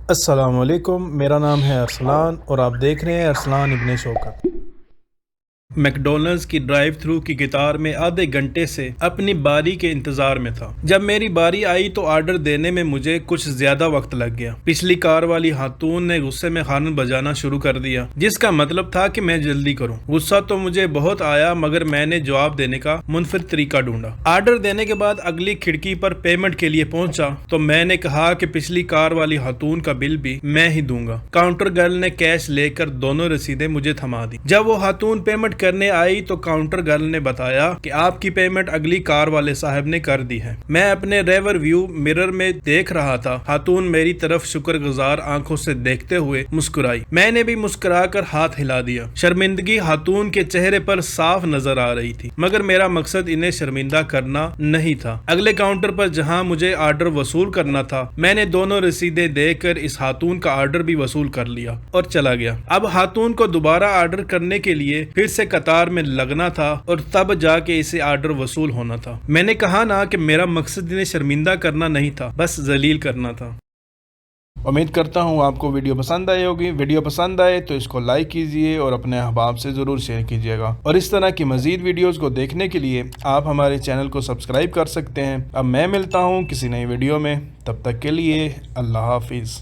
अस्सलामुअलैकुम, मेरा नाम है अरसलान और आप देख रहे हैं अरसलान इब्ने शौकत। मैकडॉनल्ड्स की ड्राइव थ्रू की कतार में आधे घंटे से अपनी बारी के इंतजार में था। जब मेरी बारी आई तो ऑर्डर देने में मुझे कुछ ज्यादा वक्त लग गया। पिछली कार वाली खातून ने गुस्से में हॉर्न बजाना शुरू कर दिया, जिसका मतलब था कि मैं जल्दी करूं। गुस्सा तो मुझे बहुत आया, मगर मैंने जवाब देने का मुनफिर तरीका ढूंढा। ऑर्डर देने के बाद अगली खिड़की पर पेमेंट के लिए पहुंचा तो मैंने कहा कि पिछली कार वाली खातून का बिल भी मैं ही दूंगा। काउंटर गर्ल ने कैश लेकर दोनों रसीदें मुझे थमा दी। जब वो खातून पेमेंट करने आई तो काउंटर गर्ल ने बताया कि आपकी पेमेंट अगली कार वाले साहब ने कर दी है। मैं अपने रेवर व्यू मिरर में देख रहा था। खातून मेरी तरफ शुक्रगुजार आंखों से देखते हुए मुस्कुराई। मैंने भी मुस्कुराकर हाथ हिला दिया। शर्मिंदगी खातून के चेहरे पर साफ नजर आ रही थी, मगर मेरा मकसद इन्हें शर्मिंदा करना नहीं था। अगले काउंटर पर जहां मुझे ऑर्डर वसूल करना था, मैंने दोनों रसीदें देकर इस खातून का ऑर्डर भी वसूल कर लिया और चला गया। अब खातून को दोबारा ऑर्डर करने के लिए फिर से कतार में लगना था और तब जाके इसे ऑर्डर वसूल होना था। मैंने कहा ना कि मेरा मकसद इन्हें शर्मिंदा करना नहीं था, बस जलील करना था। उम्मीद करता हूँ आपको वीडियो पसंद आई होगी। वीडियो पसंद आए तो इसको लाइक कीजिए और अपने अहबाब से ज़रूर शेयर कीजिएगा। और इस तरह की मज़ीद वीडियोज़ को देखने के लिए आप हमारे चैनल को सब्सक्राइब कर सकते हैं। अब मैं मिलता हूँ किसी नई वीडियो में, तब तक के लिए अल्लाह हाफिज़।